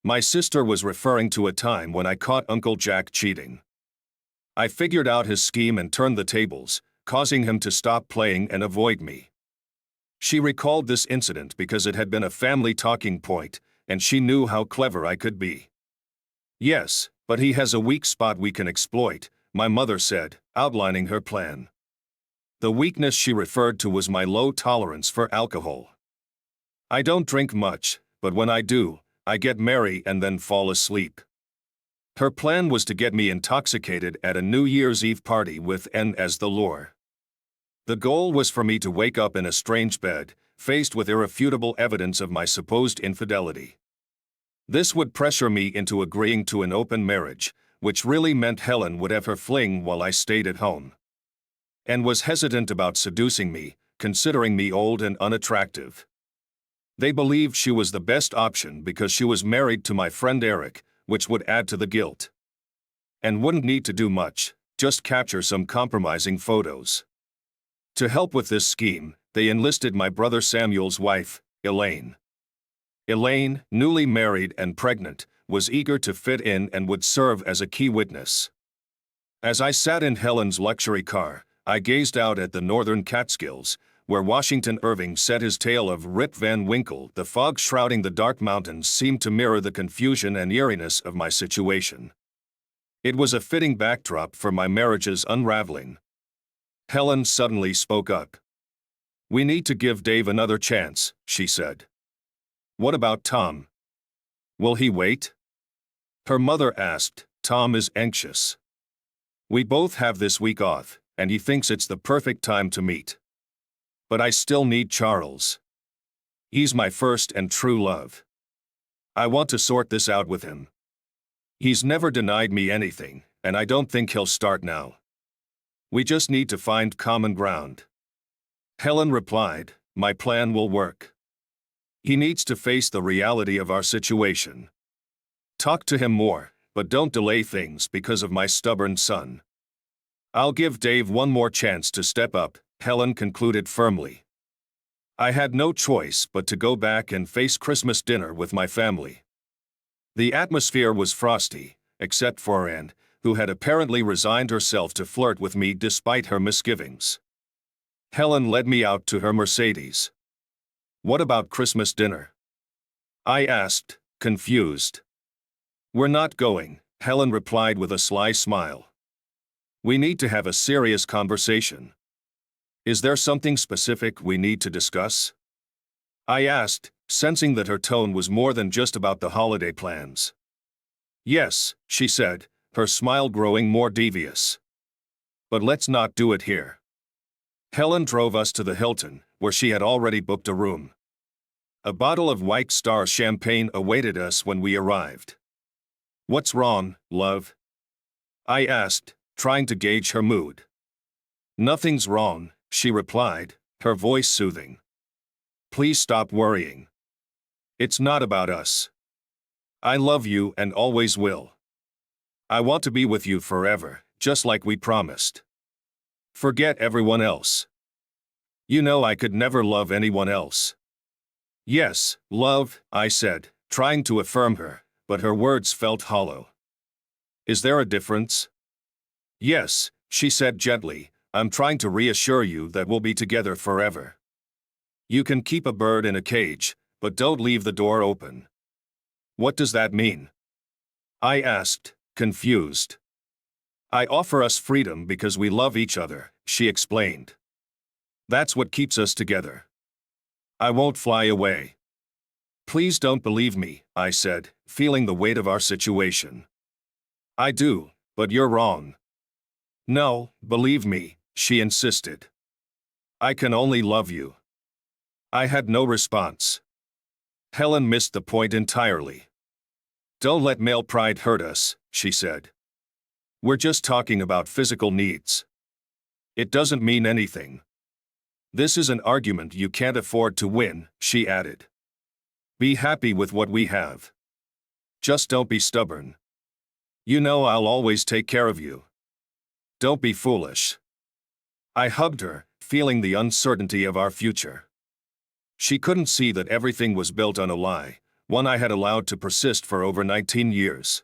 My sister was referring to a time when I caught Uncle Jack cheating. I figured out his scheme and turned the tables, causing him to stop playing and avoid me. She recalled this incident because it had been a family talking point, and she knew how clever I could be. Yes, but he has a weak spot we can exploit, my mother said, outlining her plan. The weakness she referred to was my low tolerance for alcohol. I don't drink much, but when I do, I get merry and then fall asleep. Her plan was to get me intoxicated at a New Year's Eve party with N as the lure. The goal was for me to wake up in a strange bed, faced with irrefutable evidence of my supposed infidelity. This would pressure me into agreeing to an open marriage, which really meant Helen would have her fling while I stayed at home. And was hesitant about seducing me, considering me old and unattractive. They believed she was the best option because she was married to my friend Eric, which would add to the guilt. And wouldn't need to do much, just capture some compromising photos. To help with this scheme, they enlisted my brother Samuel's wife, Elaine. Elaine, newly married and pregnant, was eager to fit in and would serve as a key witness. As I sat in Helen's luxury car, I gazed out at the northern Catskills, where Washington Irving set his tale of Rip Van Winkle. The fog shrouding the dark mountains seemed to mirror the confusion and eeriness of my situation. It was a fitting backdrop for my marriage's unraveling. Helen suddenly spoke up. We need to give Dave another chance, she said. What about Tom? Will he wait? Her mother asked. Tom is anxious. We both have this week off, and he thinks it's the perfect time to meet. But I still need Charles. He's my first and true love. I want to sort this out with him. He's never denied me anything, and I don't think he'll start now. We just need to find common ground. Helen replied, my plan will work. He needs to face the reality of our situation. Talk to him more, but don't delay things because of my stubborn son. I'll give Dave one more chance to step up, Helen concluded firmly. I had no choice but to go back and face Christmas dinner with my family. The atmosphere was frosty, except for and who had apparently resigned herself to flirt with me despite her misgivings. Helen led me out to her Mercedes. "What about Christmas dinner?" I asked, confused. "We're not going," Helen replied with a sly smile. "We need to have a serious conversation." "Is there something specific we need to discuss?" I asked, sensing that her tone was more than just about the holiday plans. "Yes," she said, her smile growing more devious. "But let's not do it here." Helen drove us to the Hilton, where she had already booked a room. A bottle of White Star champagne awaited us when we arrived. "What's wrong, love?" I asked, trying to gauge her mood. "Nothing's wrong," she replied, her voice soothing. "Please stop worrying. It's not about us. I love you and always will. I want to be with you forever, just like we promised. Forget everyone else. You know I could never love anyone else." "Yes, love," I said, trying to affirm her, but her words felt hollow. "Is there a difference?" "Yes," she said gently, "I'm trying to reassure you that we'll be together forever. You can keep a bird in a cage, but don't leave the door open." "What does that mean?" I asked, confused. "I offer us freedom because we love each other," she explained. "That's what keeps us together. I won't fly away." "Please don't believe me," I said, feeling the weight of our situation. "I do, but you're wrong." "No, believe me," she insisted. "I can only love you." I had no response. Helen missed the point entirely. "Don't let male pride hurt us," she said. "We're just talking about physical needs. It doesn't mean anything. This is an argument you can't afford to win," she added. "Be happy with what we have. Just don't be stubborn. You know I'll always take care of you. Don't be foolish." I hugged her, feeling the uncertainty of our future. She couldn't see that everything was built on a lie, one I had allowed to persist for over 19 years.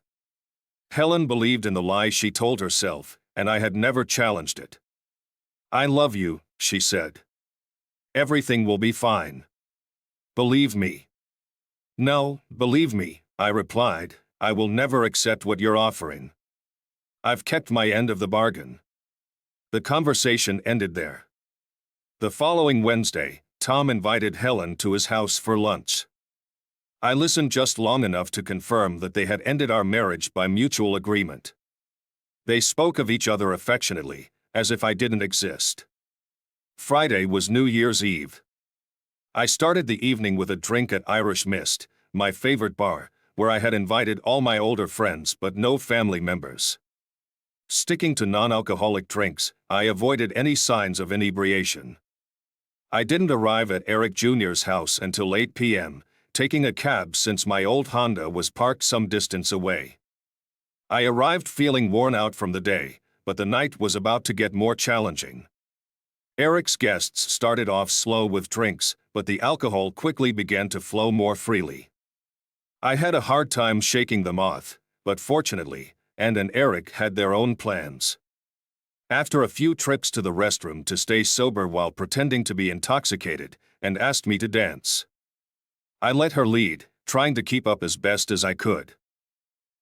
Helen believed in the lie she told herself, and I had never challenged it. "I love you," she said. "Everything will be fine. Believe me." "No, believe me," I replied, "I will never accept what you're offering. I've kept my end of the bargain." The conversation ended there. The following Wednesday, Tom invited Helen to his house for lunch. I listened just long enough to confirm that they had ended our marriage by mutual agreement. They spoke of each other affectionately, as if I didn't exist. Friday was New Year's Eve. I started the evening with a drink at Irish Mist, my favorite bar, where I had invited all my older friends but no family members. Sticking to non-alcoholic drinks, I avoided any signs of inebriation. I didn't arrive at Eric Jr.'s house until 8 p.m., taking a cab since my old Honda was parked some distance away. I arrived feeling worn out from the day, but the night was about to get more challenging. Eric's guests started off slow with drinks, but the alcohol quickly began to flow more freely. I had a hard time shaking them off, but fortunately, Anne and Eric had their own plans. After a few trips to the restroom to stay sober while pretending to be intoxicated, and asked me to dance. I let her lead, trying to keep up as best as I could.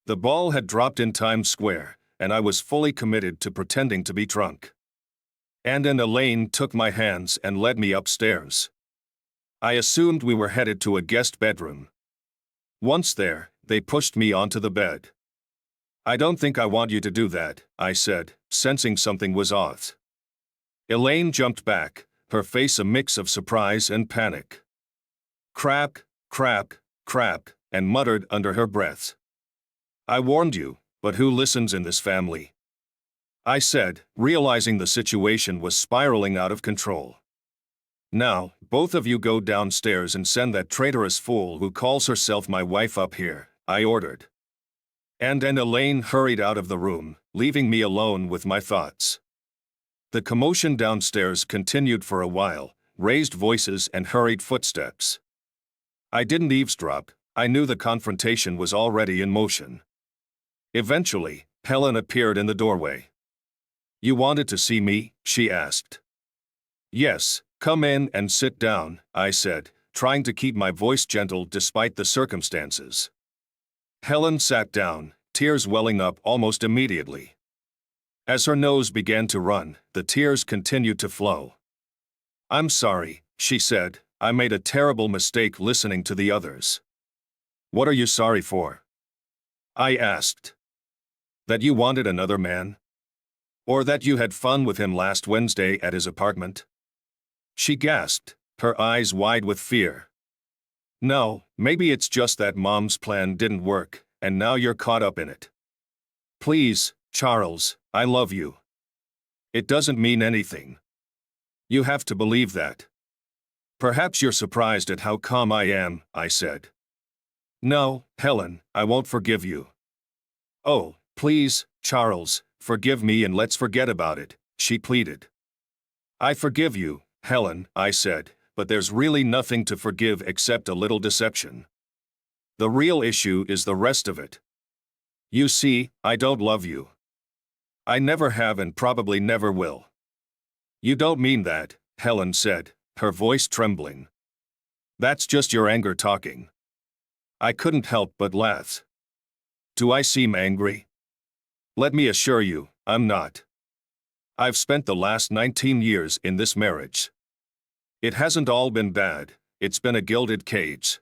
The ball had dropped in Times Square, and I was fully committed to pretending to be drunk. Anne and Elaine took my hands and led me upstairs. I assumed we were headed to a guest bedroom. Once there, they pushed me onto the bed. "I don't think I want you to do that," I said, sensing something was off. Elaine jumped back, her face a mix of surprise and panic. "Crap, crap, crap," and muttered under her breath. "I warned you, but who listens in this family?" I said, realizing the situation was spiraling out of control. "Now, both of you go downstairs and send that traitorous fool who calls herself my wife up here," I ordered. Anne and Elaine hurried out of the room, leaving me alone with my thoughts. The commotion downstairs continued for a while, raised voices and hurried footsteps. I didn't eavesdrop, I knew the confrontation was already in motion. Eventually, Helen appeared in the doorway. "You wanted to see me?" she asked. "Yes, come in and sit down," I said, trying to keep my voice gentle despite the circumstances. Helen sat down, tears welling up almost immediately. As her nose began to run, the tears continued to flow. "I'm sorry," she said. "I made a terrible mistake listening to the others." "What are you sorry for?" I asked. "That you wanted another man? Or that you had fun with him last Wednesday at his apartment?" She gasped, her eyes wide with fear. "No, maybe it's just that Mom's plan didn't work, and now you're caught up in it." "Please, Charles, I love you. It doesn't mean anything. You have to believe that." "Perhaps you're surprised at how calm I am," I said. "No, Helen, I won't forgive you." "Oh, please, Charles, forgive me and let's forget about it," she pleaded. "I forgive you, Helen," I said, "but there's really nothing to forgive except a little deception. The real issue is the rest of it. You see, I don't love you. I never have and probably never will." "You don't mean that," Helen said, her voice trembling. "That's just your anger talking." I couldn't help but laugh. "Do I seem angry? Let me assure you, I'm not. I've spent the last 19 years in this marriage. It hasn't all been bad, it's been a gilded cage.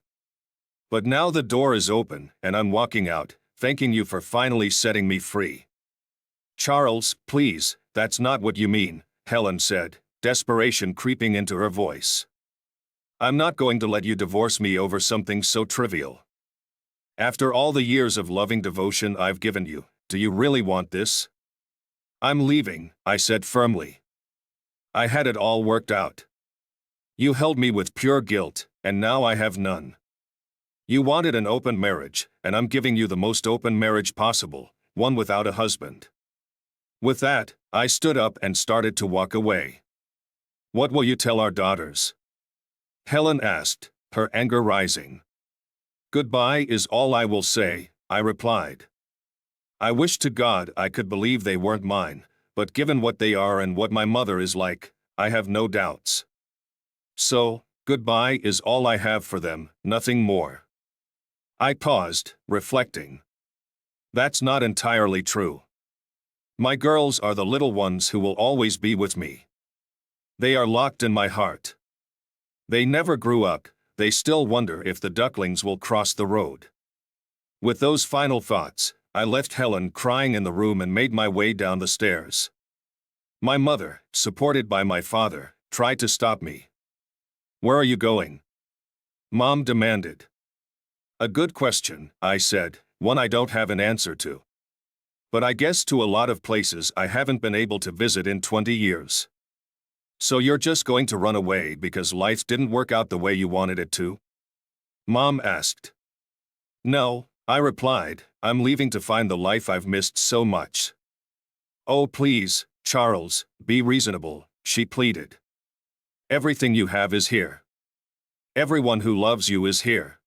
But now the door is open and I'm walking out, thanking you for finally setting me free." "Charles, please, that's not what you mean," Helen said, desperation creeping into her voice. "I'm not going to let you divorce me over something so trivial. After all the years of loving devotion I've given you, do you really want this?" "I'm leaving," I said firmly. "I had it all worked out. You held me with pure guilt, and now I have none. You wanted an open marriage, and I'm giving you the most open marriage possible, one without a husband." With that, I stood up and started to walk away. "What will you tell our daughters?" Helen asked, her anger rising. "Goodbye is all I will say," I replied. "I wish to God I could believe they weren't mine, but given what they are and what my mother is like, I have no doubts. So, goodbye is all I have for them, nothing more." I paused, reflecting. That's not entirely true. My girls are the little ones who will always be with me. They are locked in my heart. They never grew up, they still wonder if the ducklings will cross the road. With those final thoughts, I left Helen crying in the room and made my way down the stairs. My mother, supported by my father, tried to stop me. "Where are you going?" Mom demanded. "A good question," I said, "one I don't have an answer to. But I guess to a lot of places I haven't been able to visit in 20 years. So you're just going to run away because life didn't work out the way you wanted it to?" Mom asked. "No," I replied, "I'm leaving to find the life I've missed so much." "Oh please, Charles, be reasonable," she pleaded. "Everything you have is here. Everyone who loves you is here.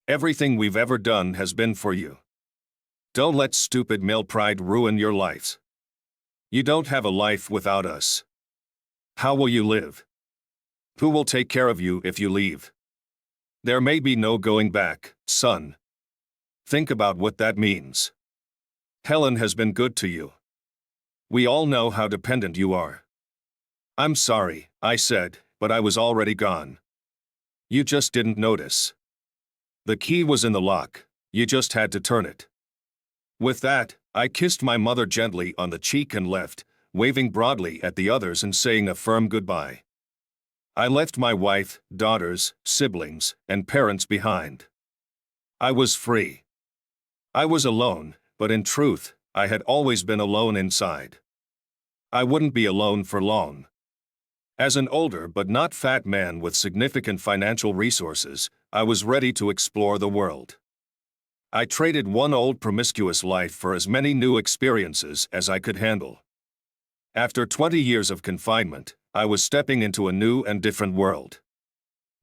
Everything we've ever done has been for you. Don't let stupid male pride ruin your life. You don't have a life without us. How will you live? Who will take care of you if you leave? There may be no going back, son. Think about what that means. Helen has been good to you. We all know how dependent you are." "I'm sorry," I said, "but I was already gone. You just didn't notice. The key was in the lock, you just had to turn it." With that, I kissed my mother gently on the cheek and left, waving broadly at the others and saying a firm goodbye. I left my wife, daughters, siblings, and parents behind. I was free. I was alone, but in truth, I had always been alone inside. I wouldn't be alone for long. As an older but not fat man with significant financial resources, I was ready to explore the world. I traded one old promiscuous life for as many new experiences as I could handle. After 20 years of confinement, I was stepping into a new and different world.